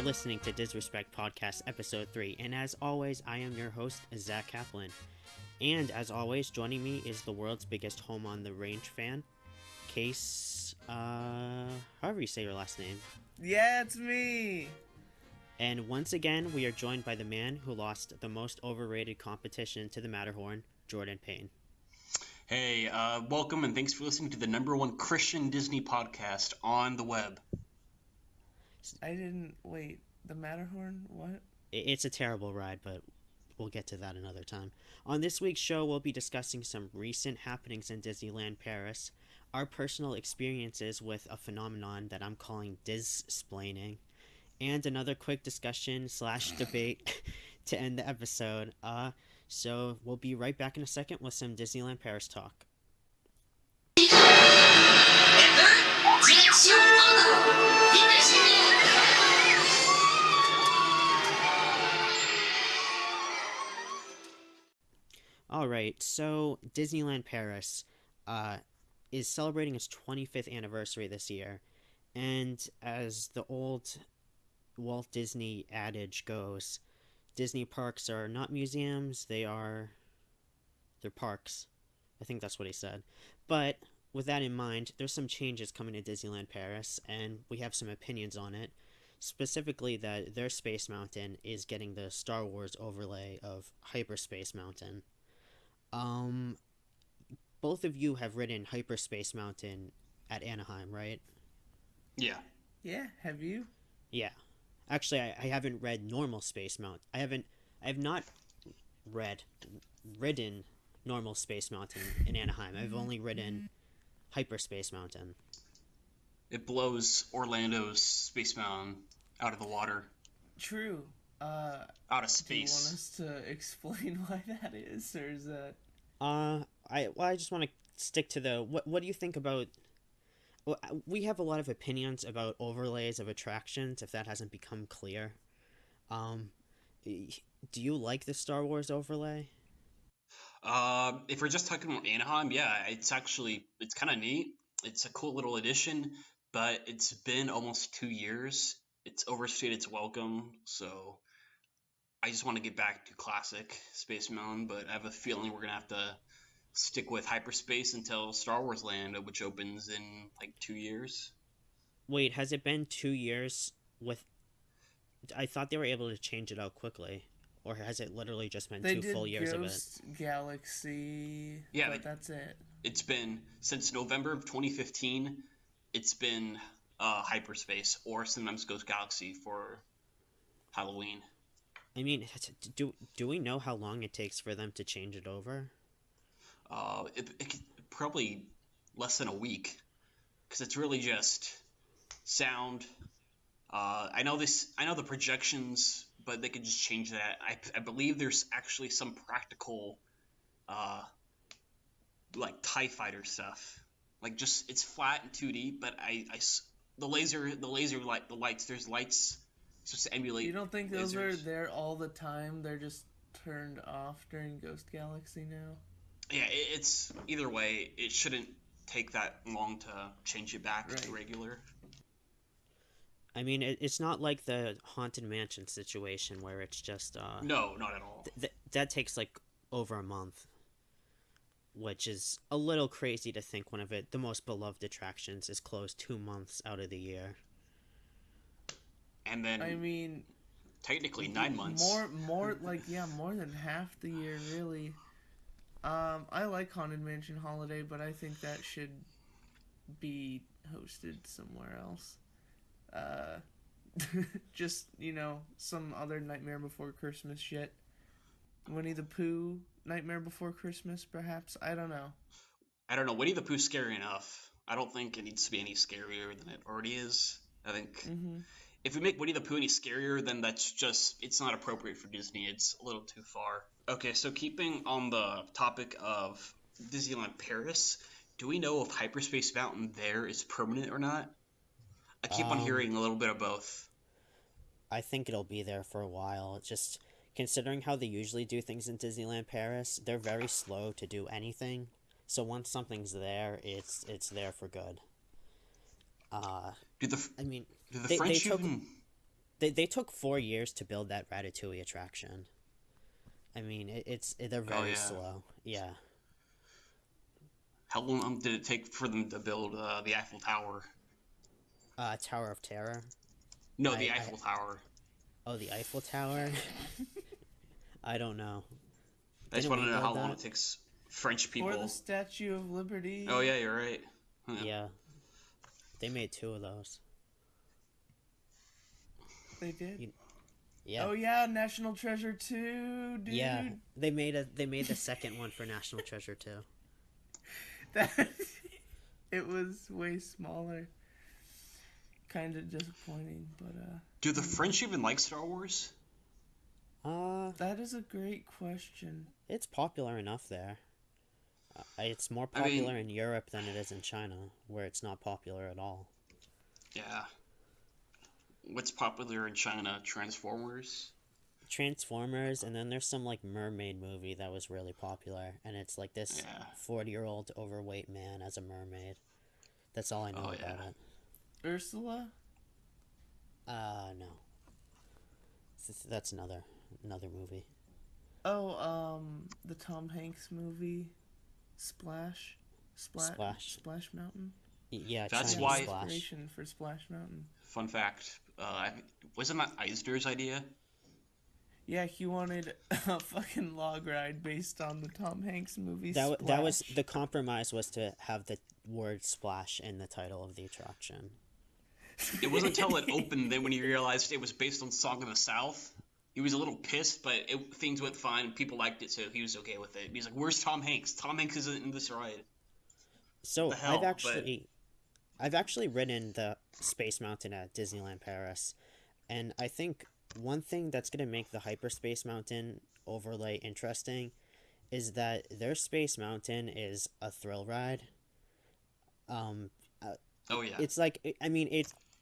are listening to Disrespect Podcast Episode 3, and as always, I am your host, Zack Kaplan. And as always, joining me is the world's biggest Home on the Range fan, Kace, however you say your last name. Yeah, it's me! And once again, we are joined by the man who lost the most overrated competition to the Matterhorn, Jordan Payne. Hey, welcome and thanks for listening to the #1 Christian Disney podcast on the web. Wait, the Matterhorn? What? It's a terrible ride, but we'll get to that another time. On this week's show, we'll be discussing some recent happenings in Disneyland Paris, our personal experiences with a phenomenon that I'm calling Diz-splaining, and another quick discussion / debate to end the episode. So we'll be right back in a second with some Disneyland Paris talk. Alright, so Disneyland Paris is celebrating its 25th anniversary this year, and as the old Walt Disney adage goes, Disney parks are not museums, they're parks. I think that's what he said. But with that in mind, there's some changes coming to Disneyland Paris, and we have some opinions on it. Specifically that their Space Mountain is getting the Star Wars overlay of Hyperspace Mountain. Both of you have ridden Hyperspace Mountain at Anaheim, right? Yeah. Yeah, have you? Yeah. Actually, I haven't read Normal Space Mountain. I have not ridden Normal Space Mountain in Anaheim. I've only ridden Hyperspace Mountain. It blows Orlando's Space Mountain out of the water. True. Out of space. Do you want us to explain why that is, or is that... I just want to stick to the... What do you think about... Well, we have a lot of opinions about overlays of attractions, if that hasn't become clear. Do you like the Star Wars overlay? If we're just talking about Anaheim, yeah, it's kind of neat. It's a cool little addition, but it's been almost 2 years. It's overstayed its welcome, so I just want to get back to classic Space Mountain, but I have a feeling we're going to have to stick with hyperspace until Star Wars Land, which opens in like 2 years. Wait, has it been 2 years with... I thought they were able to change it out quickly. Or has it literally just been 2 full years of it? Ghost Galaxy, yeah, but that's it. It's been, since November of 2015, it's been hyperspace, or sometimes Ghost Galaxy for Halloween. I mean, do we know how long it takes for them to change it over? It probably less than a week, because it's really just sound. I know the projections, but they could just change that. I believe there's actually some practical, like TIE Fighter stuff. Like just it's flat and 2D, but the lights. There's lights supposed to emulate. You don't think those lasers. are there all the time? They're just turned off during Ghost Galaxy now? Yeah, it's either way. It shouldn't take that long to change it back to regular. I mean, it's not like the Haunted Mansion situation where it's just... No, not at all. That takes, like, over a month. Which is a little crazy to think one of the most beloved attractions is closed 2 months out of the year. And then... I mean... Technically 9 months. More than half the year, really. I like Haunted Mansion Holiday, but I think that should be hosted somewhere else. Just, some other Nightmare Before Christmas shit. Winnie the Pooh, Nightmare Before Christmas, perhaps? I don't know. Winnie the Pooh's scary enough. I don't think it needs to be any scarier than it already is. I think if we make Winnie the Pooh any scarier, then it's not appropriate for Disney. It's a little too far. Okay, so keeping on the topic of Disneyland Paris, do we know if Hyperspace Mountain there is permanent or not? I keep on hearing a little bit of both. I think it'll be there for a while. Just considering how they usually do things in Disneyland Paris, they're very slow to do anything. So once something's there, it's there for good. Do the French even They took 4 years to build that Ratatouille attraction. I mean, they're Oh very yeah. slow. Yeah. How long did it take for them to build the Eiffel Tower? Tower of Terror. No, the I Eiffel Tower. Oh, the Eiffel Tower. I don't know. I just Didn't want we to know build how long that? it takes French Or the people. Statue of Liberty. Oh yeah, you're right. Huh. Yeah, they made two of those. They did. You, yeah, Oh yeah, National Treasure 2, dude. yeah. They made the second one for National Treasure too. That it was way smaller. Kind of disappointing, but Do the French even like Star Wars? that is a great question. It's popular enough there. It's more I mean- popular in Europe than it is in China, where it's not popular at all. Yeah. What's popular in China? Transformers? Transformers, and then there's some like mermaid movie that was really popular, and it's like this Yeah. 40-year-old overweight man as a mermaid. That's all I know Oh, about yeah. it. Ursula? No. That's another movie. Oh, the Tom Hanks movie, Splash, Splash. Mountain. Yeah, That's Chinese why- Splash. Inspiration for Splash Mountain. Fun fact. Wasn't that Eisner's idea? Yeah, he wanted a fucking log ride based on the Tom Hanks movie. That was Splash. the compromise, was to have the word splash in the title of the attraction. It wasn't until it opened that when he realized it was based on Song of the South. He was a little pissed, but things went fine and people liked it, so he was okay with it. He's like, "Where's Tom Hanks? Tom Hanks isn't in this ride." So The hell, I've actually ridden the Space Mountain at Disneyland Paris, and I think one thing that's gonna make the Hyperspace Mountain overlay interesting is that their Space Mountain is a thrill ride. Oh yeah. It's like, I mean,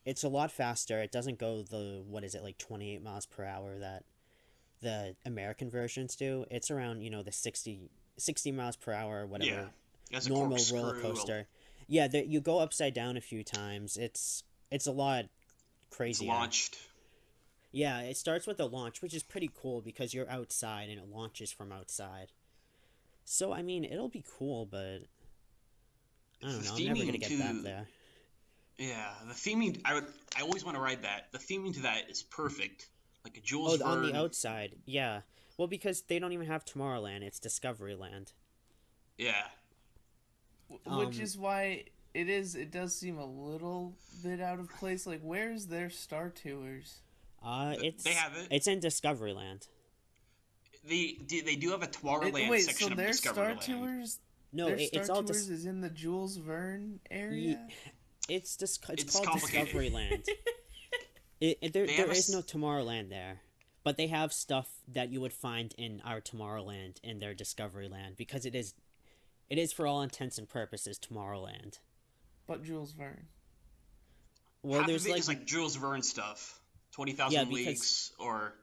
it's a lot faster. It doesn't go the, what is it, like 28 miles per hour that the American versions do. It's around, the 60 miles per hour, whatever. Yeah. It has a Normal corkscrew. roller coaster. Yeah, you go upside down a few times. It's a lot It's crazier. launched. Yeah, it starts with a launch, which is pretty cool because you're outside and it launches from outside. So I mean, it'll be cool, but I don't know. I'm never gonna get back there. Yeah, the theming. I always want to ride that. The theming to that is perfect. Like a Jules Oh, Verne. on the outside, yeah. Well, because they don't even have Tomorrowland; it's Discoveryland. Yeah. Which is why it does seem a little bit out of place. Like, where's their Star Tours? They have it. It's in Discoveryland. They do have a Tomorrowland Wait, section so of their Star Discoveryland. Tours? No, their it's Star all Tours is in the Jules Verne area. It's It's called complicated. Discoveryland. They There have is no Tomorrowland there, but they have stuff that you would find in our Tomorrowland in their Discoveryland, because it is for all intents and purposes Tomorrowland. But Jules Verne. Well, Half there's of it is like Jules Verne stuff. 20,000 Yeah, because- Leagues or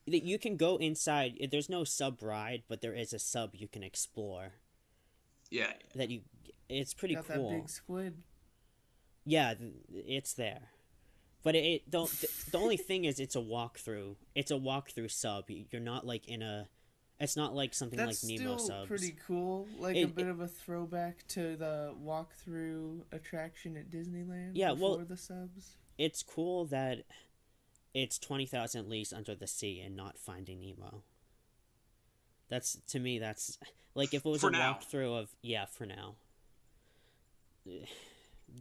you can go inside. There's no sub ride, but there is a sub you can explore. yeah. It's pretty Got cool. that big squid. Yeah, it's there. But the only thing is, it's a walkthrough. It's a walkthrough sub. You're not like in a. It's not like something That's like Nemo still subs. pretty cool. Like a It- bit of a throwback to the walkthrough attraction at Disneyland. Yeah, well- before the subs. It's cool that it's 20,000 Leagues Under the Sea and not Finding Nemo. To me, that's like, if it was For a now. walkthrough of, for now.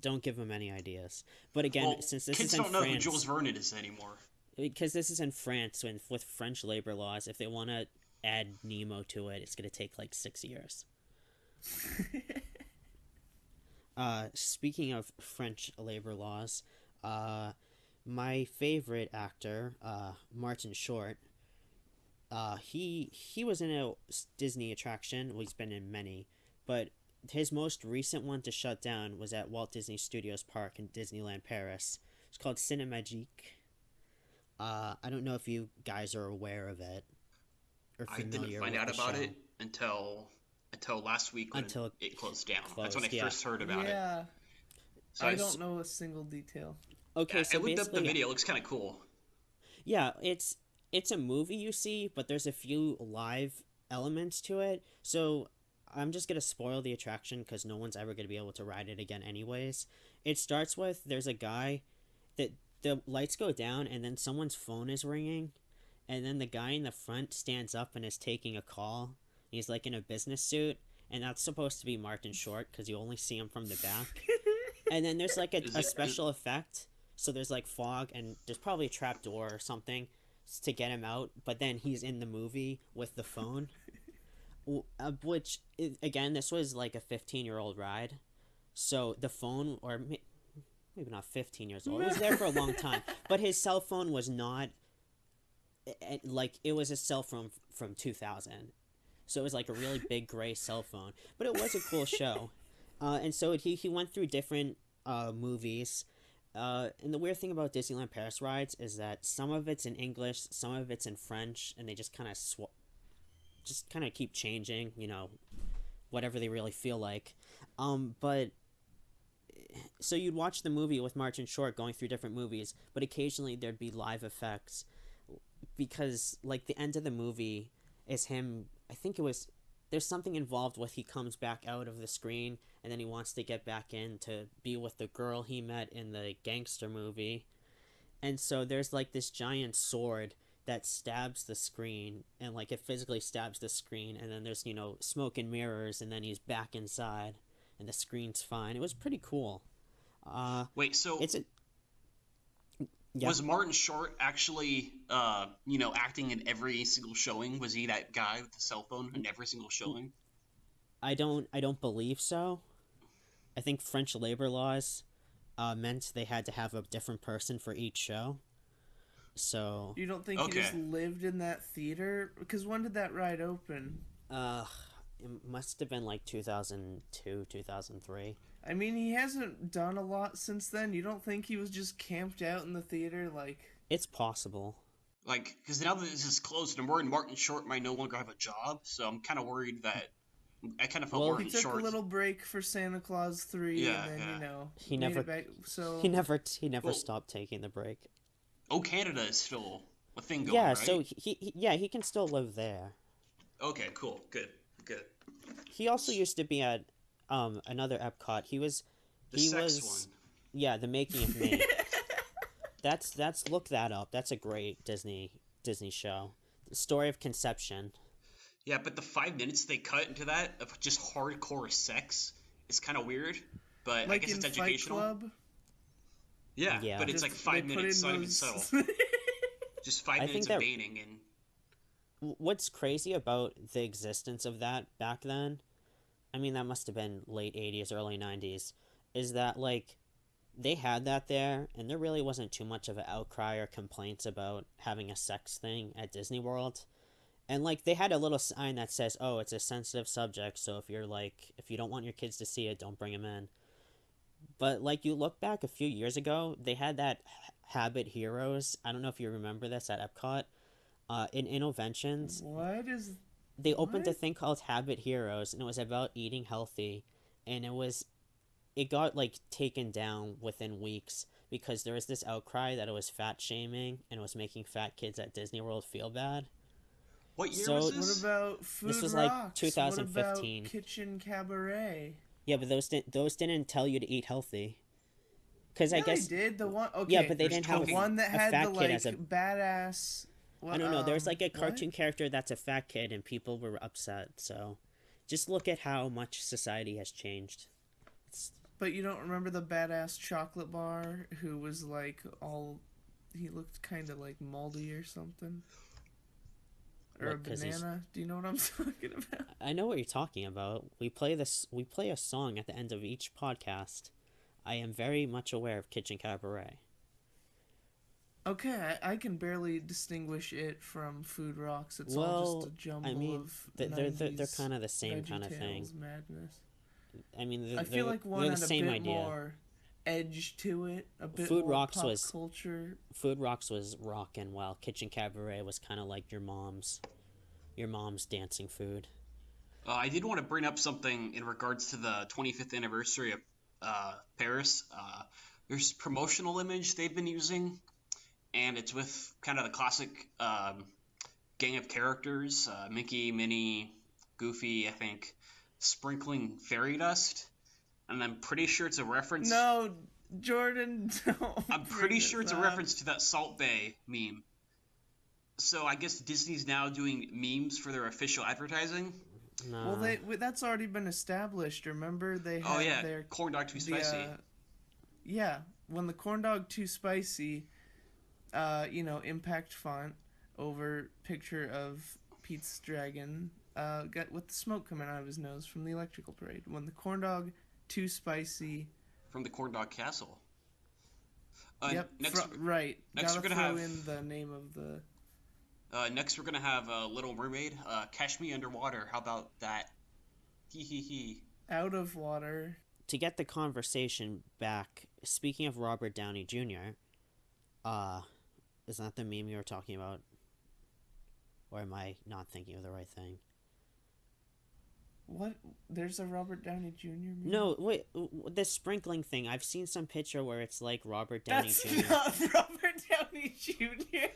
Don't give them any ideas. But again, Well, since this kids is in don't know who France, Jules Verne is anymore. because this is in France, and with French labor laws, if they want to add Nemo to it, it's going to take like 6 years. Speaking of French labor laws, my favorite actor, Martin Short, he was in a Disney attraction. Well, he's been in many, but his most recent one to shut down was at Walt Disney Studios Park in Disneyland Paris. It's called Cinemagique. I don't know if you guys are aware of it or I familiar didn't find with out the about show. it until last week when Until it closed down. That's closed, when I yeah. first heard about it. Yeah, So I don't know a single detail. Okay, I so looked up the basically, video. It looks kind of cool. Yeah, it's a movie you see, but there's a few live elements to it. So I'm just gonna spoil the attraction because no one's ever gonna be able to ride it again, anyways. It starts with there's a guy that the lights go down and then someone's phone is ringing, and then the guy in the front stands up and is taking a call. He's like in a business suit, and that's supposed to be Martin Short because you only see him from the back. And then there's like Is a it? special effect. So there's like fog and there's probably a trap door or something to get him out. But then he's in the movie with the phone, which again, this was like a 15-year-old ride. So the phone, or maybe not 15 years old, it was there for a long time. But his cell phone was not like it was a cell phone from 2000. So it was like a really big gray cell phone. But it was a cool show. And so he went through different movies. And the weird thing about Disneyland Paris rides is that some of it's in English, some of it's in French, and they just kind of just kind of keep changing, whatever they really feel like. But so you'd watch the movie with Martin Short going through different movies, but occasionally there'd be live effects because like the end of the movie is him. I think it was there's something involved with he comes back out of the screen and then he wants to get back in to be with the girl he met in the gangster movie. And so there's like this giant sword that stabs the screen and like it physically stabs the screen, and then there's smoke and mirrors, and then he's back inside and the screen's fine. It was pretty cool. Wait, so It's a yeah. was Martin Short actually, acting in every single showing? Was he that guy with the cell phone in every single showing? I don't believe so. I think French labor laws meant they had to have a different person for each show. So You don't think he Okay. just lived in that theater? Because when did that ride open? uh it must have been like 2002, 2003. I mean, he hasn't done a lot since then. You don't think he was just camped out in the theater, like... It's possible. Like, because now that this is closed, I'm worried Martin Short might no longer have a job, so I'm kind of worried that I kind of felt Well, Martin He took Short. a little break for Santa Claus 3, Yeah, and then, yeah. He made never it back. So... he never Well- stopped taking the break. Oh, Canada is still a thing going, Yeah, right? so he can still live there. Okay, cool, good. He also used to be at another Epcot. He was The he sex was one. yeah, The Making of Me. That's look that up. That's a great Disney show. The story of conception. Yeah, but the 5 minutes they cut into that of just hardcore sex is kind of weird. But I like guess in it's Fight educational. Club? Yeah, Yeah. but it's like 5 minutes, Just- not they even put subtle. in those- Just five I minutes think of that- baiting and What's crazy about the existence of that back then, I mean that must have been late 80s, early 90s, is that like they had that there and there really wasn't too much of an outcry or complaints about having a sex thing at Disney World. And like they had a little sign that says, "Oh, it's a sensitive subject, so if you don't want your kids to see it, don't bring them in." But like you look back a few years ago, they had that Habit Heroes. I don't know if you remember this at Epcot. In Innoventions, What is... they opened a What? thing called Habit Heroes, and it was about eating healthy, and it got like taken down within weeks because there was this outcry that it was fat shaming and it was making fat kids at Disney World feel bad. what year So- was What this? about Food This was, like, Rocks? 2015. What about Kitchen Cabaret? Yeah, but those didn't tell you to eat healthy. Because I Yeah, guess they did. The one... Okay, yeah, but they There's didn't have the talking- one that a had fat the, kid like, as a badass... I don't know. There's like a what? cartoon character that's a fat kid, and people were upset. So, just look at how much society has changed. But you don't remember the badass chocolate bar who was like all... He looked kind of like moldy or something. Or What, a 'cause he's- banana. Do you know what I'm talking about? I know what you're talking about. We play a song at the end of each podcast. I am very much aware of Kitchen Cabaret. Okay, I can barely distinguish it from Food Rocks. It's all Well, just a jumble I mean, of they're 90s kind of the same kind of thing. VeggieTales madness. I mean, I feel like one they're had the a same bit idea. more edge to it, a bit Food more Rocks pop was- culture. Food Rocks was rockin', while Kitchen Cabaret was kind of like your mom's dancing food. I did want to bring up something in regards to the 25th anniversary of Paris. There's promotional image they've been using, and it's with kind of the classic gang of characters: Mickey, Minnie, Goofy. I think sprinkling fairy dust, and I'm pretty sure it's a reference. No, Jordan, don't I'm bring pretty sure this it's a up. reference to that Salt Bay meme. So I guess Disney's now doing memes for their official advertising. Well, Nah. that's already been established. Remember, they Oh had yeah, their corn dog too the spicy. yeah, when the corn dog too spicy, impact font over picture of Pete's dragon, got with the smoke coming out of his nose from the electrical parade. When the corn dog too spicy. From the corn dog castle. Yep, Next, right. next we're Gotta gonna throw have. in the name of the. Next we're gonna have Little Mermaid. Catch Me Underwater. How about that? Hee hee hee. Out of water. To get the conversation back, speaking of Robert Downey Jr., uh, is that the meme you were talking about? Or am I not thinking of the right thing? What? There's a Robert Downey Jr. meme? No, wait, the sprinkling thing. I've seen some picture where it's like Robert Downey That's Jr. not Robert Downey Jr.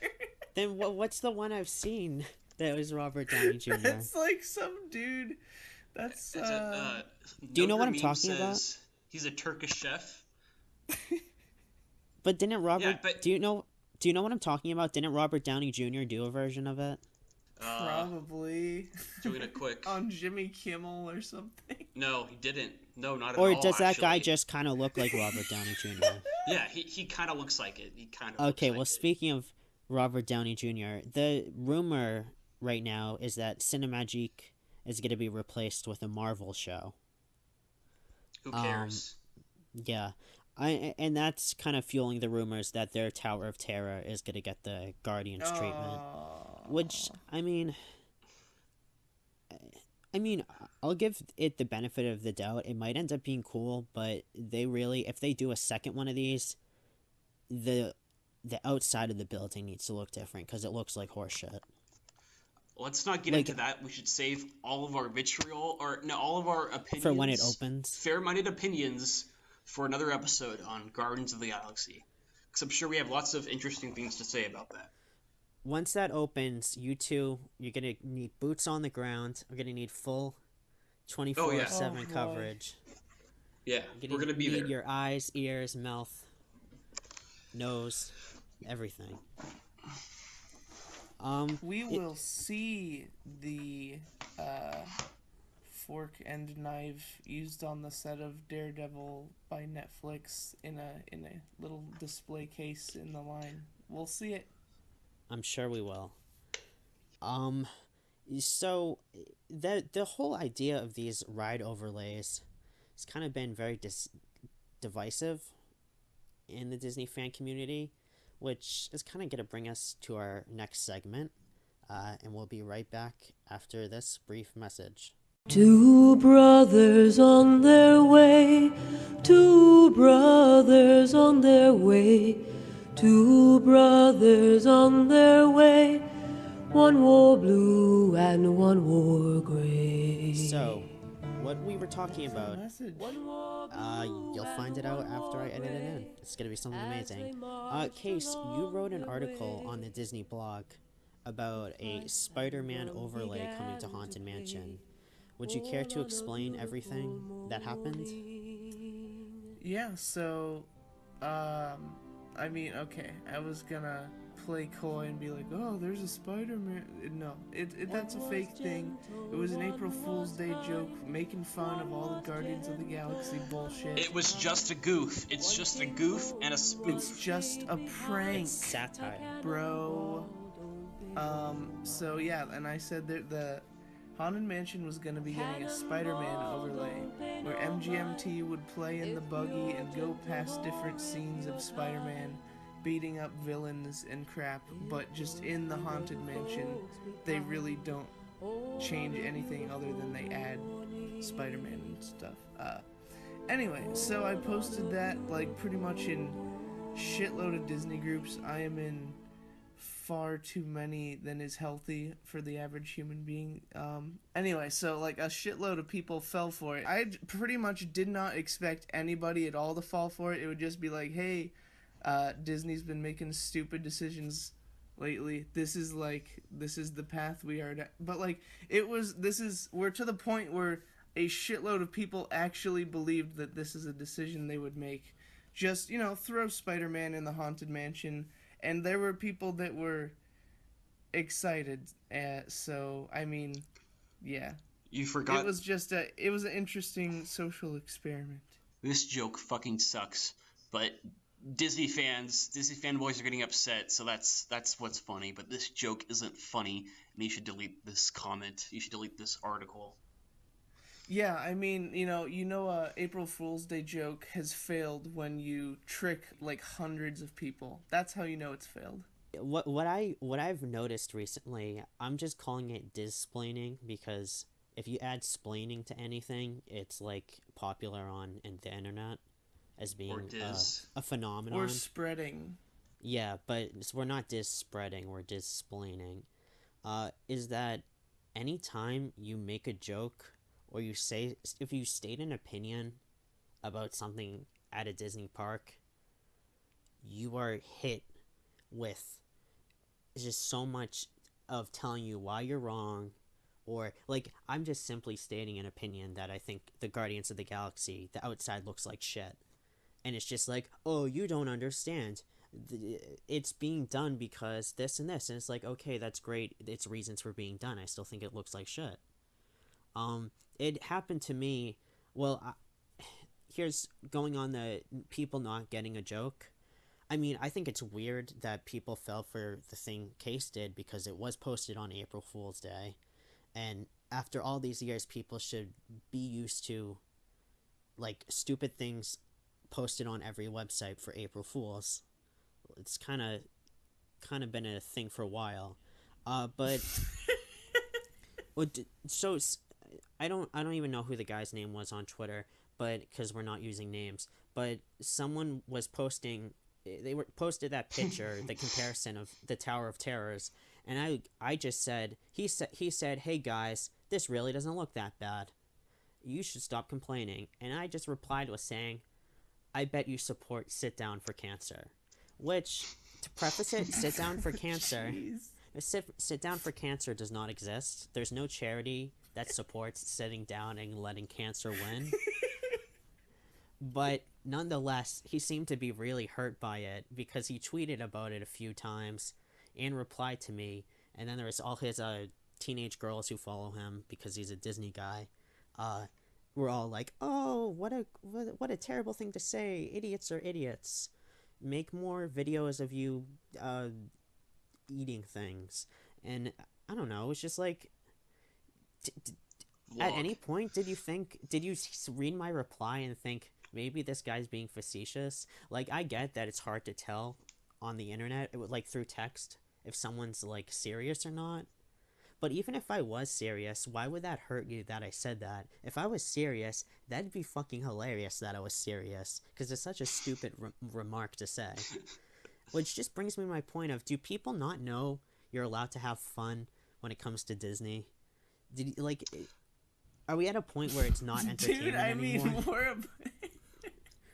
Then what's the one I've seen that was Robert Downey Jr.? That's like some dude. That's Do you know what I'm Meme talking about? says he's a Turkish chef. But didn't Robert? Yeah, but Do you know? Do you know what I'm talking about? Didn't Robert Downey Jr. do a version of it? probably doing it quick. on Jimmy Kimmel or something. No, he didn't. No, not at Or all. does that guy actually. just kind of look like Robert Downey Jr.? Yeah, he kind of looks like it. He kind of. Okay, looks well, like speaking of Robert Downey Jr., the rumor right now is that Cinemagique is going to be replaced with a Marvel show. it. Who cares? Yeah, and that's kind of fueling the rumors that their Tower of Terror is going to get the Guardians treatment. Which, I mean, I'll give it the benefit of the doubt. It might end up being cool, but they really, if they do a second one of these, the outside of the building needs to look different because it looks like horseshit. Let's not get Like- into that. We should save all of our vitriol, or no, all of our opinions For when it opens. fair-minded opinions, for another episode on Guardians of the Galaxy. Because I'm sure we have lots of interesting things to say about that. Once that opens, you two, you're going to need boots on the ground. We're going to need full 24/7 Oh, boy. coverage. Yeah, You're we're gonna be need there. your eyes, ears, mouth, nose, everything. We will see the fork and knife used on the set of Daredevil by Netflix in a little display case in the line. We'll see it. I'm sure we will. So the whole idea of these ride overlays has kind of been very divisive in the Disney fan community, which is kind of going to bring us to our next segment, and we'll be right back after this brief message. Two brothers on their way, two brothers on their way, two brothers on their way. One wore blue and one wore gray. So, what we were talking What's that about, message? you'll find it out after I edit it in. It's going to be something amazing. Case, you wrote an article on the Disney blog about a Spider-Man overlay coming to Haunted Mansion. Would you care to explain everything that happened? Yeah, so, I mean, okay, I was gonna play coy and be like, oh, there's a Spider-Man. No, that's a fake thing. It was an April Fool's Day joke making fun of all the Guardians of the Galaxy bullshit. It was just a goof. It's just a goof and a spoof. It's just a prank, It's satire. bro. So yeah, and I said that the Haunted Mansion was gonna be getting a Spider-Man overlay, where MGMT would play in the buggy and go past different scenes of Spider-Man beating up villains and crap, but just in the Haunted Mansion, they really don't change anything other than they add Spider-Man and stuff. Anyway, so I posted that, like, pretty much in shitload of Disney groups. I am in far too many than is healthy for the average human being. Anyway, so, like, a shitload of people fell for it. I pretty much did not expect anybody at all to fall for it. It would just be like, hey, Disney's been making stupid decisions lately. This is the path we are. But like we're to the point where a shitload of people actually believed that this is a decision they would make. Just throw Spider-Man in the Haunted Mansion, and there were people that were excited. So I mean, yeah, You forgot it was an interesting social experiment. this joke fucking sucks, but Disney fanboys are getting upset, so that's what's funny. But this joke isn't funny, and you should delete this comment. You should delete this article. Yeah, I mean, April Fool's Day joke has failed when you trick like hundreds of people. That's how you know it's failed. What I've noticed recently, I'm just calling it displaining, because if you add splaining to anything, it's like popular on the internet as being a phenomenon. Or spreading. Yeah, but we're not spreading, we're displaining. Is that anytime you make a joke, or if you state an opinion about something at a Disney park, you are hit with just so much of telling you why you're wrong, or like, I'm just simply stating an opinion that I think the Guardians of the Galaxy, the outside looks like shit. And it's just like, oh, you don't understand. It's being done because this and this. And it's like, okay, that's great. It's reasons for being done. I still think it looks like shit. It happened to me. Well, here's going on the people not getting a joke. I mean, I think it's weird that people fell for the thing Kace did, because it was posted on April Fool's Day. And after all these years, people should be used to, like, stupid things posted on every website for April Fools. It's kind of been a thing for a while. But so I don't even know who the guy's name was on Twitter, but because we're not using names. But someone was posting posted that picture, the comparison of the Tower of Terrors, and I just said, he said, hey guys, this really doesn't look that bad. You should stop complaining. And I just replied with saying, I bet you support Sit Down for Cancer. Which, to preface it, Sit Down for Cancer, Sit Down for Cancer does not exist. There's no charity that supports sitting down and letting cancer win. But nonetheless, he seemed to be really hurt by it, because he tweeted about it a few times and replied to me. And then there was all his teenage girls who follow him, because he's a Disney guy. We're all like, oh, what a terrible thing to say. Idiots are idiots. Make more videos of you eating things. And I don't know, it's just like, at any point did you read my reply and think, maybe this guy's being facetious? Like, I get that it's hard to tell on the internet, like through text, if someone's like serious or not. But even if I was serious, why would that hurt you that I said that? If I was serious, that'd be fucking hilarious that I was serious, because it's such a stupid remark to say. Which just brings me to my point of, do people not know you're allowed to have fun when it comes to Disney? Are we at a point where it's not entertainment anymore?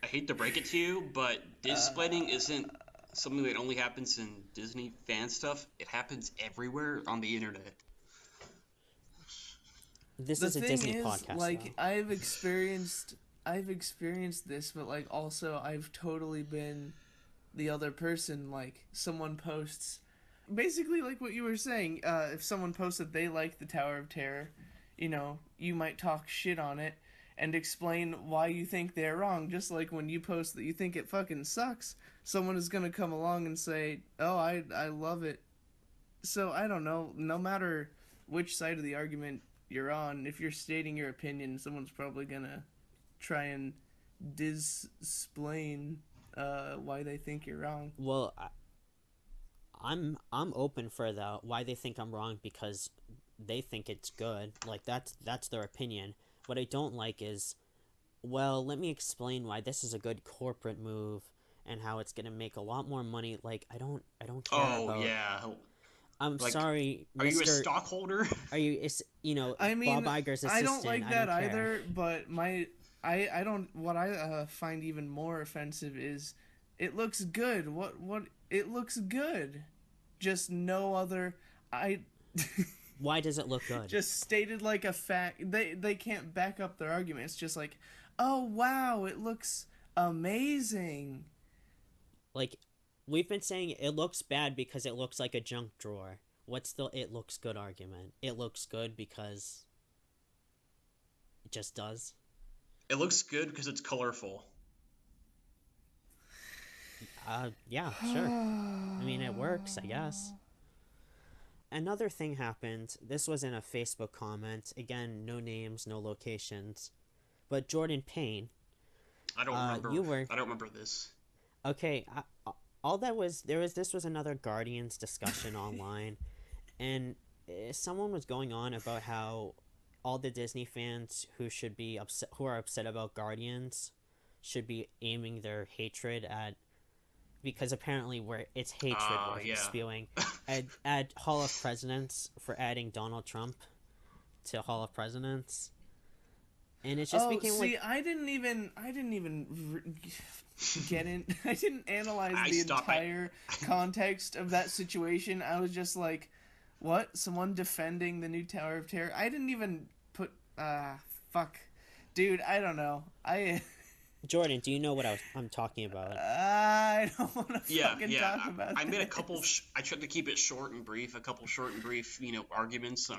I hate to break it to you, but displaining isn't something that only happens in Disney fan stuff. It happens everywhere on the internet. This is a Disney podcast. Like, though. I've experienced this, but like also I've totally been the other person. Like, someone posts, basically like what you were saying. If someone posts that they like the Tower of Terror, you might talk shit on it and explain why you think they're wrong. Just like when you post that you think it fucking sucks, someone is gonna come along and say, oh, I love it. So I don't know. No matter which side of the argument you're on, if you're stating your opinion, someone's probably gonna try and displain why they think you're wrong. Well, I'm open for why they think I'm wrong, because they think it's good. Like, that's their opinion. What I don't like is, well, let me explain why this is a good corporate move and how it's gonna make a lot more money. Like, I don't care about. Oh yeah. I'm sorry, Are you a stockholder? Are you? I mean, Bob Iger's assistant. I don't like that I don't either. But I don't. What I find even more offensive is It looks good. What? It looks good. Just no other. Why does it look good? Just stated like a fact. They can't back up their argument. It's just like, oh wow, it looks amazing. Like, we've been saying it looks bad because it looks like a junk drawer. What's the it looks good argument? It looks good because it just does. It looks good because it's colorful. Yeah, sure. I mean, it works, I guess. Another thing happened. This was in a Facebook comment. Again, no names, no locations. But Jordan Payne. I don't remember. I don't remember this. Okay, all that was this was another Guardians discussion online, and someone was going on about how all the Disney fans who are upset about Guardians should be aiming their hatred at, because apparently it's hatred we're spewing at Hall of Presidents for adding Donald Trump to Hall of Presidents. And it just became I didn't even get in. I didn't analyze the entire context of that situation. I was just like, what? Someone defending the new Tower of Terror? I didn't even put fuck. Dude, I don't know. Jordan, do you know what I'm talking about? I don't want to fucking talk about I made a this. couple I tried to keep it short and brief, arguments,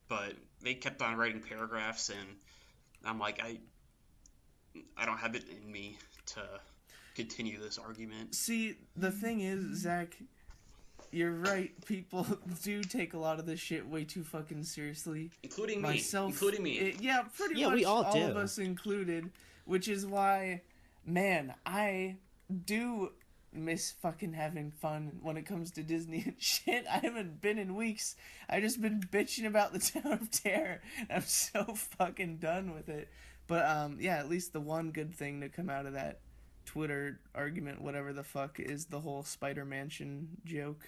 but they kept on writing paragraphs, and I'm like, I don't have it in me to continue this argument. See, the thing is, Zach, you're right. People do take a lot of this shit way too fucking seriously. Including myself, me. Including me. Pretty much we all do. of us included. Which is why, man, I do miss fucking having fun when it comes to Disney and shit. I haven't been in weeks. I just been bitching about the Tower of Terror. I'm so fucking done with it. But yeah, at least the one good thing to come out of that Twitter argument, whatever the fuck, is the whole Spider Mansion joke.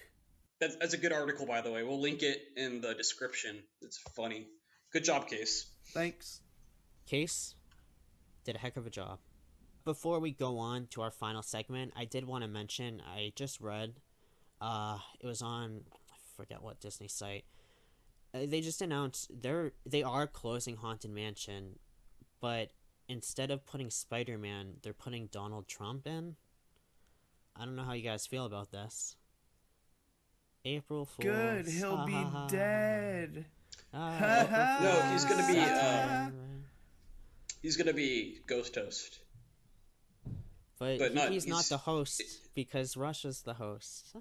That's a good article, by the way. We'll link it in the description. It's funny. Good job, Kace. Thanks. Kace did a heck of a job. Before we go on to our final segment, I did want to mention, I just read, it was on, I forget what Disney site, they just announced they are closing Haunted Mansion, but instead of putting Spider-Man, they're putting Donald Trump in. I don't know how you guys feel about this. April Fool's. Good, he'll be dead. No, he's gonna be, he's gonna be Ghost Toast. But he's not the host, because Russia's the host.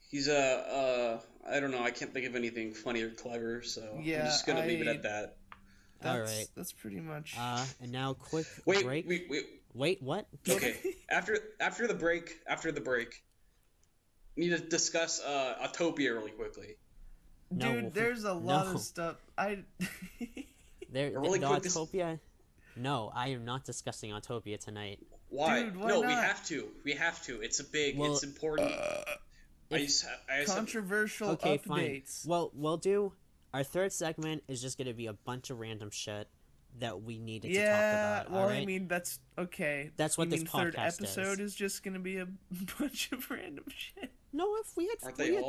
He's I don't know, I can't think of anything funny or clever, so yeah, I'm just gonna leave it at that. Alright. That's pretty much... and now quick break. Wait, what? Okay, after the break, we need to discuss Autopia really quickly. Dude, there's a lot of stuff. Autopia? No, I am not discussing Autopia tonight. Why? Dude, why no, not? We have to. It's it's important. Controversial okay, updates. Fine. Well, we'll do... Our third segment is just going to be a bunch of random shit that we needed to talk about. Well, alright? I mean, that's okay. That's what this third podcast episode is just going to be a bunch of random shit. No, if we had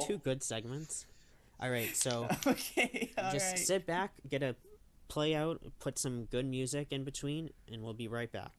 two good segments. Alright, so... Okay, just sit back, get a play out, put some good music in between, and we'll be right back.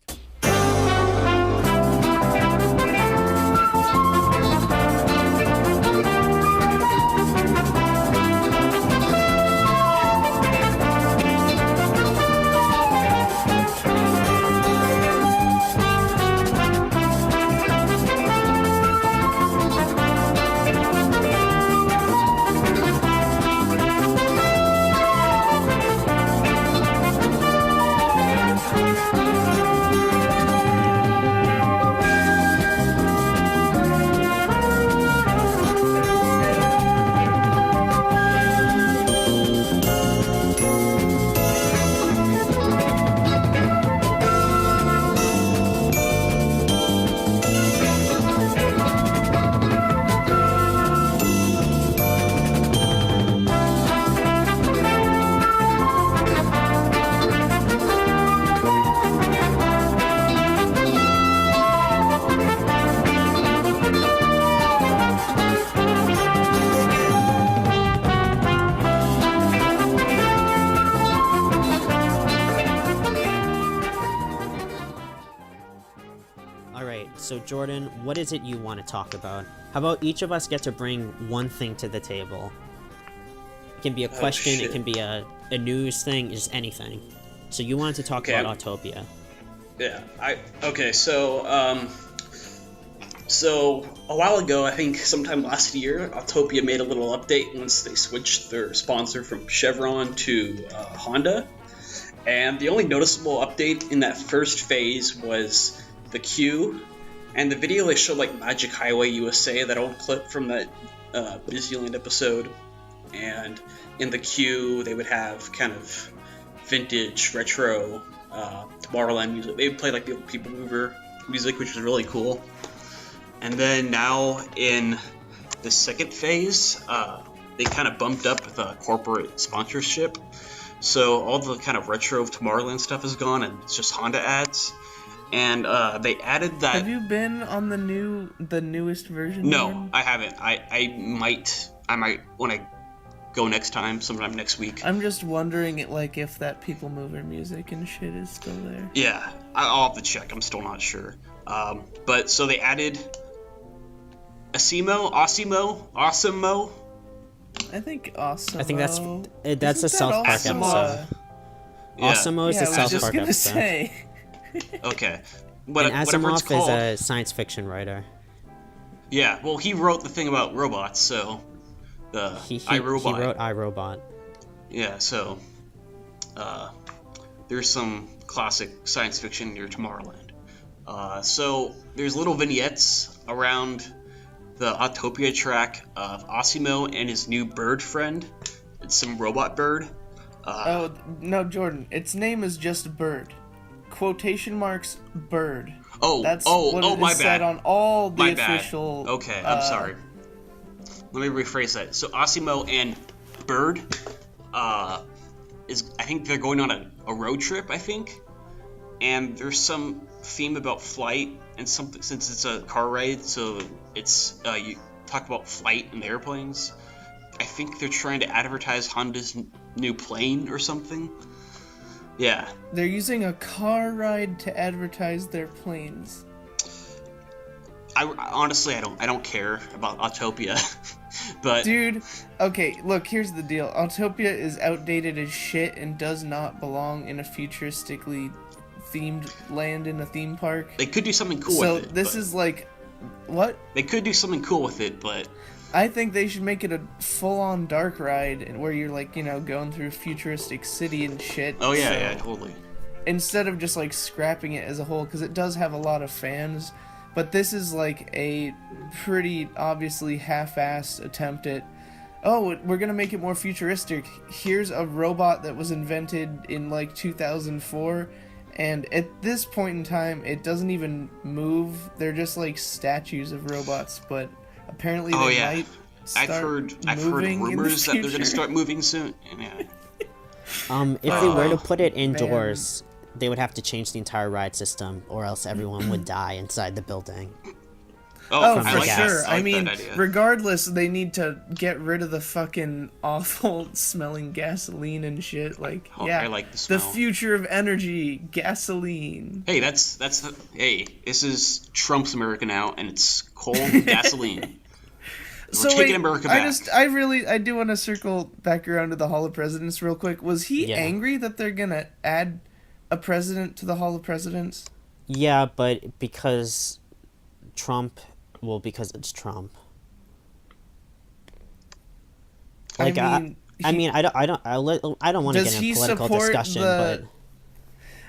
So Jordan, what is it you want to talk about? How about each of us get to bring one thing to the table? It can be a question, it can be a news thing, just anything. So you wanted to talk about Autopia. Yeah. So a while ago, I think sometime last year, Autopia made a little update once they switched their sponsor from Chevron to Honda. And the only noticeable update in that first phase was the queue. And the video they showed like Magic Highway USA, that old clip from that Disneyland episode. And in the queue, they would have kind of vintage, retro, Tomorrowland music. They would play like the old People Mover music, which was really cool. And then now in the second phase, they kind of bumped up the corporate sponsorship. So all the kind of retro Tomorrowland stuff is gone, and it's just Honda ads. And they added that. Have you been on the newest version? No, Jordan? I haven't. I might when I go next time, sometime next week. I'm just wondering, like, if that People Mover music and shit is still there. Yeah, I'll have to check. I'm still not sure. But so they added Osimo. I think Awesome. I think that's a South Park episode. Yeah. Osimo is a South Park episode. Say. Okay. And Whatever it's Asimov called. is a science fiction writer. Yeah, well, he wrote the thing about robots, so He iRobot. wrote iRobot. Yeah, so there's some classic science fiction near Tomorrowland. So there's little vignettes around the Autopia track of Osimo and his new bird friend. It's some robot bird. Oh no, Jordan! Its name is just Bird. Quotation marks Bird. That's what it my is bad. said on all the My official. bad. Okay, I'm sorry. Let me rephrase that. So Osimo and Bird, I think they're going on a road trip. I think, and there's some theme about flight and something, since it's a car ride. So it's you talk about flight and airplanes. I think they're trying to advertise Honda's new plane or something. Yeah. They're using a car ride to advertise their planes. Honestly, I don't care about Autopia, but Dude, okay, look, here's the deal. Autopia is outdated as shit and does not belong in a futuristically themed land in a theme park. they could do something cool So with it. this is like, what? They could do something cool with it, but I think they should make it a full-on dark ride where you're like, going through futuristic city and shit. oh yeah, So yeah, totally. instead of just like scrapping it as a whole, because it does have a lot of fans, but this is like a pretty obviously half-assed attempt at, oh, we're gonna make it more futuristic. Here's a robot that was invented in like 2004, and at this point in time it doesn't even move. They're just like statues of robots, but apparently they might I've start heard moving in the rumors that they're gonna future. start moving soon. Yeah. If they were to put it man. indoors, they would have to change the entire ride system, or else everyone would die inside the building. Oh, from for the gas. sure. I like I mean, that idea. regardless, they need to get rid of the fucking awful smelling gasoline and shit. Like, Oh, yeah, I like the smell. future of energy, gasoline. Hey, hey, this is Trump's America now, and it's coal gasoline. We're taking America back. I do want to circle back around to the Hall of Presidents real quick. Was he Yeah. angry that they're gonna add a president to the Hall of Presidents? Yeah, but because it's Trump. Like, I don't want to does get he into political support discussion, the- but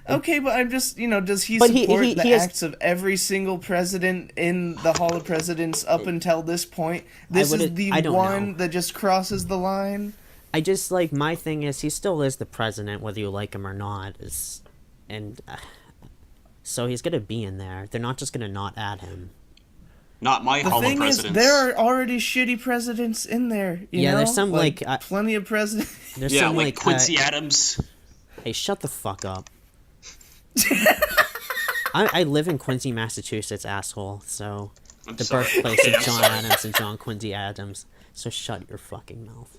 Okay, but I'm just, does he But support he the has- acts of every single president in the Hall of Presidents up until this point? This is the I don't one know. that just crosses the line? I just, like, my thing is he still is the president, whether you like him or not. So he's gonna be in there. They're not just gonna not add him. Not my The Hall of thing is, Presidents. there are already shitty presidents in there. You Yeah, know? there's some, like, plenty of presidents. There's yeah, some, like Quincy Adams. Hey, shut the fuck up. I live in Quincy, Massachusetts, asshole. So I'm the sorry. birthplace Okay, of I'm John sorry. Adams and John Quincy Adams. So shut your fucking mouth.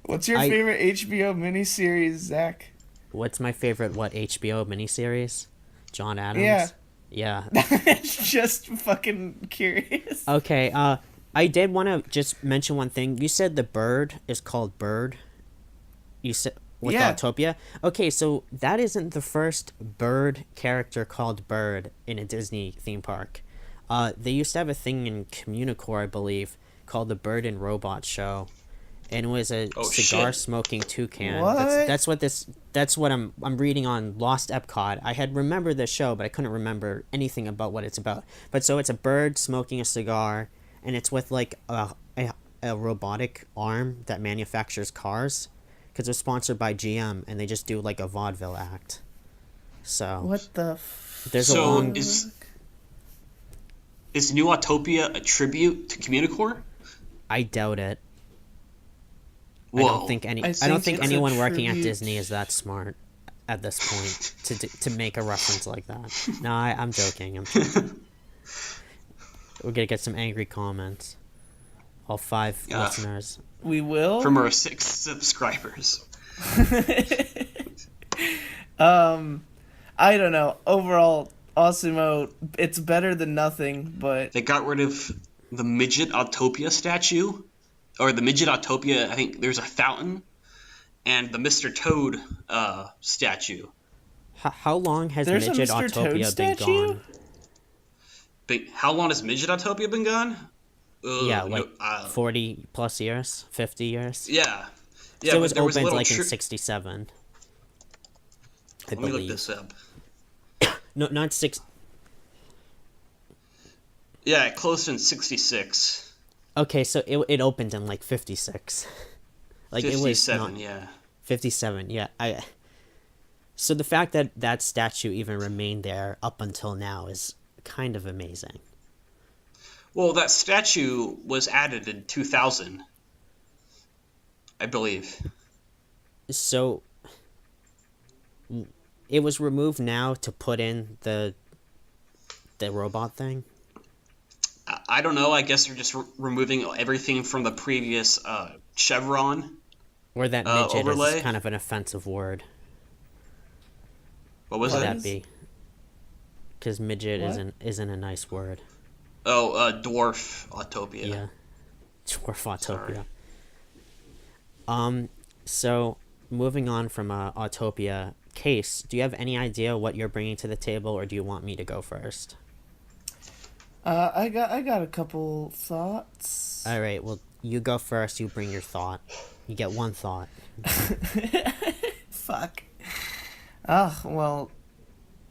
What's your favorite HBO miniseries, Zach? What's my favorite HBO miniseries? John Adams. Yeah. Yeah. Just fucking curious. Okay. I did want to just mention one thing. You said the bird is called Bird. You said with Yeah. Autopia. Okay, so that isn't the first bird character called Bird in a Disney theme park. They used to have a thing in Communicore, I believe, called the Bird and Robot Show, and it was a cigar smoking toucan. What? That's what I'm reading on Lost Epcot. I had remembered the show, but I couldn't remember anything about what it's about. But so it's a bird smoking a cigar, and it's with like a robotic arm that manufactures cars, because it's sponsored by GM, and they just do like a vaudeville act. So What the? there's a So long. is New Autopia a tribute to Communicore? I doubt it. Whoa. I don't think I don't think think it's a anyone working at tribute. Disney is that smart at this point to make a reference like that. No, I'm joking. We're gonna get some angry comments. All 5 Yeah. listeners. We will. From our 6 subscribers. I don't know. Overall, Osimo, it's better than nothing, but They got rid of the midget Autopia statue, or the midget Autopia. I think there's a fountain, and the Mr. Toad statue. How long has There's a Midget Mr. Toad Autopia been statue? gone? But how long has midget Autopia been gone? Yeah, like 40 plus years, 50 years. Yeah. Yeah, So it but was there was a opened little like in 67. I Let me look believe. this up. No, not 6. Yeah, it closed in 66. Okay, so it opened in like 56. Like it was 57, not yeah. 57. Yeah, So the fact that that statue even remained there up until now is kind of amazing. Well, that statue was added in 2000, I believe. So it was removed now to put in the robot thing. I don't know. I guess they're just removing everything from the previous chevron. Or that midget overlay? is kind of an offensive word. What was Would it? that be? Because midget What? isn't a nice word. Oh, dwarf Autopia. Yeah. Dwarf Autopia. Sorry. So moving on from Autopia, Kace, do you have any idea what you're bringing to the table, or do you want me to go first? I got a couple thoughts. All right. Well, you go first. You bring your thought. You get one thought. Fuck. Ah, well,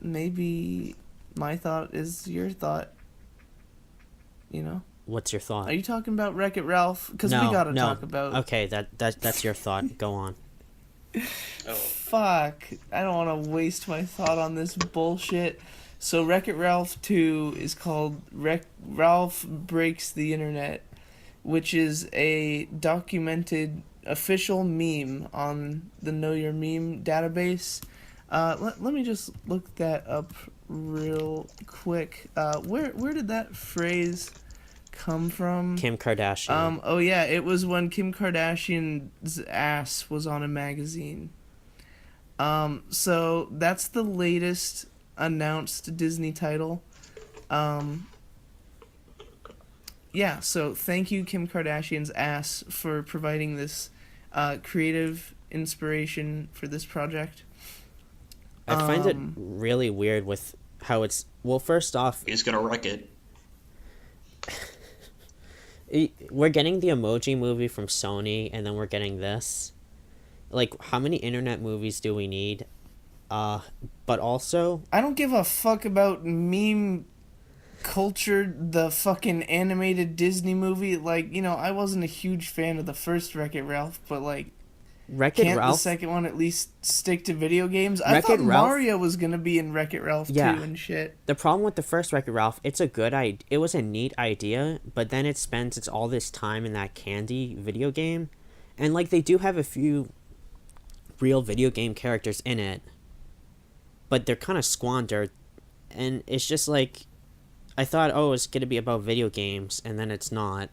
maybe my thought is your thought. You know? What's your thought? Are you talking about Wreck-It Ralph? Because we gotta talk about. Okay, that's your thought. Go on. Oh. Fuck. I don't want to waste my thought on this bullshit. So Wreck-It Ralph 2 is called Ralph Breaks the Internet, which is a documented official meme on the Know Your Meme database. Let me just look that up real quick. Where did that phrase come from? Kim Kardashian. Oh yeah, it was when Kim Kardashian's ass was on a magazine. So that's the latest announced Disney title. Yeah, so thank you, Kim Kardashian's ass, for providing this creative inspiration for this project. I find it really weird with how it's. Well, first off, He's gonna wreck it. we're getting the Emoji Movie from Sony, and then we're getting this. Like, how many internet movies do we need? But also, I don't give a fuck about meme culture, the fucking animated Disney movie. Like, you know, I wasn't a huge fan of the first Wreck-It Ralph, but like, Wreck-It can't Ralph. the second one at least stick to video games? I Wreck-It thought Ralph- Mario was gonna be in Wreck-It Ralph Yeah. 2 and shit. The problem with the first Wreck-It Ralph, it's a good idea. It was a neat idea, but then it spends all this time in that candy video game, and like they do have a few real video game characters in it, but they're kind of squandered, and it's just like, I thought, oh, it's gonna be about video games, and then it's not.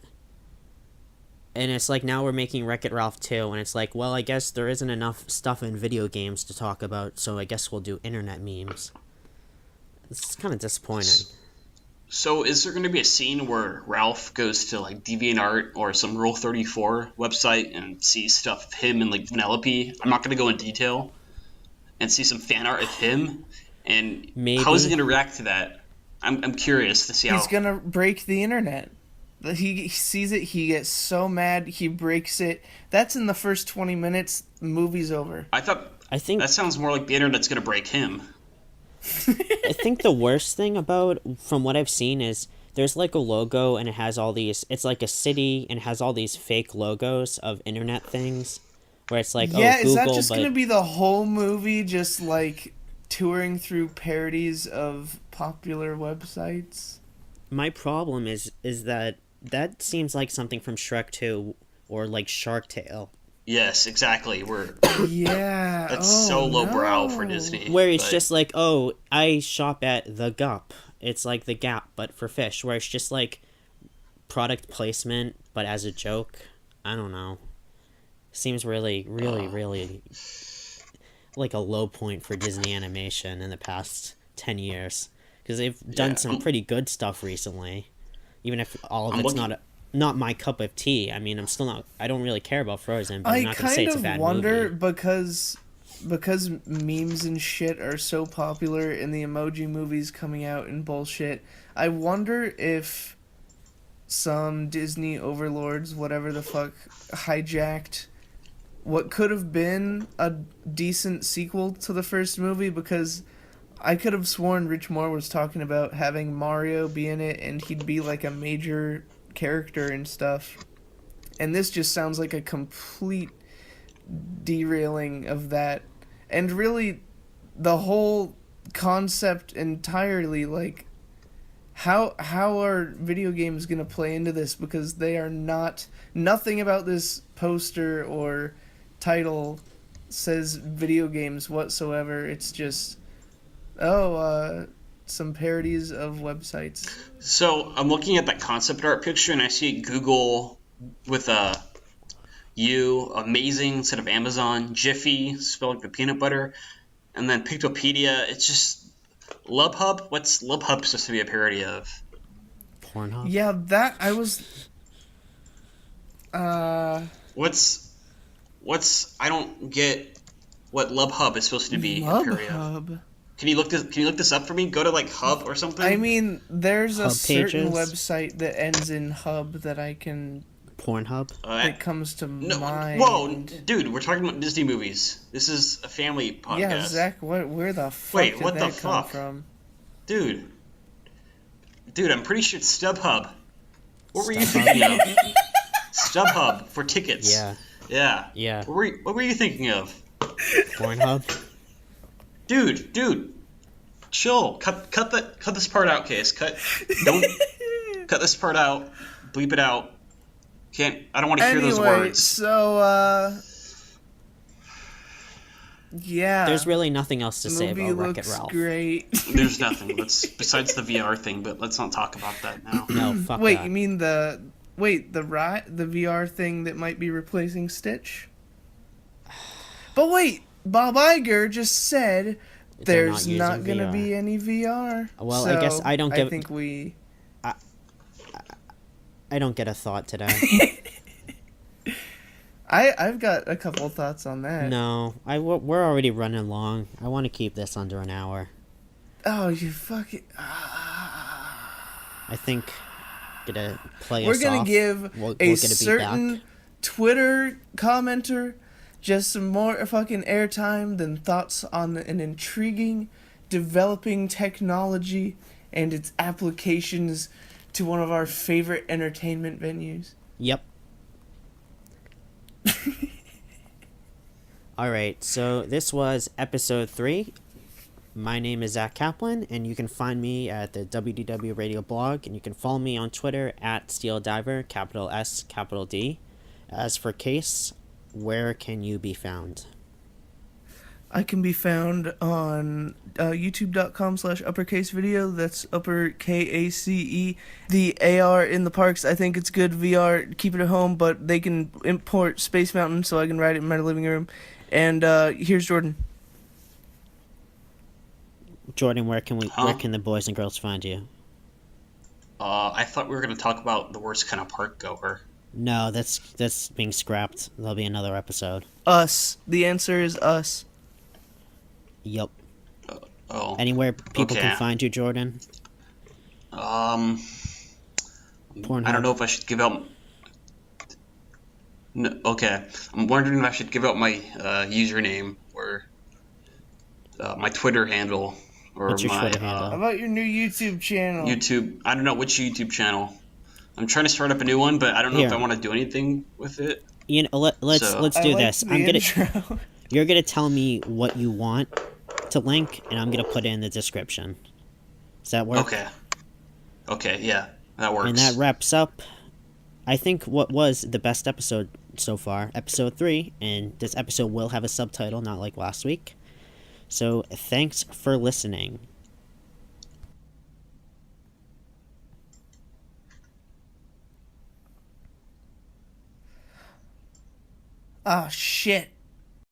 And it's like, now we're making Wreck-It Ralph 2, and it's like, well, I guess there isn't enough stuff in video games to talk about, so I guess we'll do internet memes. It's kind of disappointing. So is there going to be a scene where Ralph goes to like DeviantArt or some Rule 34 website and sees stuff of him and like Vanellope? I'm not going to go in detail, and see some fan art of him, and how is he Maybe. going to react to that? I'm curious to see how. He's gonna break the internet. He sees it, he gets so mad, he breaks it. That's in the first 20 minutes, the movie's over. I thought I think that sounds more like the internet's going to break him. I think the worst thing about, from what I've seen, is there's like a logo and it has all these. It's like a city and it has all these fake logos of internet things, where it's like, Yeah, oh, is that Google, just but gonna be the whole movie, just like touring through parodies of popular websites? my problem is that that seems like something from Shrek 2 or like Shark Tale, Yes, exactly. Yeah. That's oh, so lowbrow for no. Disney. where it's but- just like, oh, I shop at the Gup. It's like the Gap, but for fish, where it's just like product placement, but as a joke. I don't know. Seems really like a low point for Disney animation in the past 10 years, because they've done Yeah, some pretty good stuff recently, even if all of I'm it's looking- not my cup of tea. I mean, I don't really care about Frozen, but I'm I not gonna say kind it's a of bad wonder movie. because memes and shit are so popular and the emoji movies coming out and bullshit. I wonder if some Disney overlords, whatever the fuck, hijacked what could have been a decent sequel to the first movie, because I could have sworn Rich Moore was talking about having Mario be in it and he'd be like a major character and stuff. And this just sounds like a complete derailing of that. And really, the whole concept entirely, like, how are video games going to play into this? Because they are nothing about this poster or title says video games whatsoever. It's just, some parodies of websites. So I'm looking at that concept art picture and I see Google with a U, amazing instead of Amazon, Jiffy, spelled like the peanut butter, and then Pictopedia. It's just Lubhub. What's Lubhub supposed to be a parody of? Pornhub. Yeah, that I was. What's I don't get what Lubhub is supposed to be a parody of. Lubhub. Can you look this up for me? Go to like Hub or something. I mean, there's a Hub certain pages? website that ends in hub that I can. Pornhub. That comes to no, mind. whoa, dude, we're talking about Disney movies. This is a family podcast. Yeah, Zach, where the fuck Wait, did what the that come fuck? from? Dude, I'm pretty sure it's StubHub. What were you StubHub. thinking of? StubHub for tickets. Yeah. Yeah. Yeah. What were you thinking of? Pornhub. Dude, chill. Cut this part out, Case. Don't cut this part out. Bleep it out. I don't want to hear those words. So yeah. There's really nothing else to say movie about Wreck-It looks Ralph. great. There's nothing. Besides the VR thing, but let's not talk about that now. No, fuck Wait, that. you mean the VR thing that might be replacing Stitch? But wait, Bob Iger just said They're there's using not gonna VR. be any VR. Well, I guess So, I don't I give- think we. I don't get a thought today. I've got a couple thoughts on that. No, we're already running long. I want to keep this under an hour. Oh, you fucking. I think gonna play We're us gonna off. give We'll a get a beat certain back. Twitter commenter just some more fucking airtime than thoughts on an intriguing, developing technology and its applications to one of our favorite entertainment venues. Yep. All right, so this was episode 3. My name is Zack Kaplan, and you can find me at the WDW Radio blog, and you can follow me on Twitter at SteelDiver, capital S, capital D. As for Kace, where can you be found? I can be found on youtube.com/uppercase video. That's upper KACE. The AR in the parks, I think it's good. VR, keep it at home, but they can import Space Mountain so I can ride it in my living room. And here's Jordan. Jordan, where can Huh? the boys and girls find you? I thought we were gonna talk about the worst kind of park goer. No, that's being scrapped. There'll be another episode. Us. The answer is us. Yup. Oh, Anywhere people okay. can find you, Jordan? I don't Pornhub. know if I should give out. No, okay, I'm wondering if I should give out my username or my Twitter handle or What's your my Twitter handle? How about your new YouTube channel? YouTube. I don't know which YouTube channel. I'm trying to start up a new one, but I don't know if I Here. want to do anything with it. Let's So- let's I do liked this. the I'm gonna intro. You're gonna tell me what you want to link, and I'm gonna put it in the description. Does that work? Okay. Okay, yeah, that works. And that wraps up, I think, what was the best episode so far, episode 3, and this episode will have a subtitle, not like last week. So thanks for listening. Oh shit.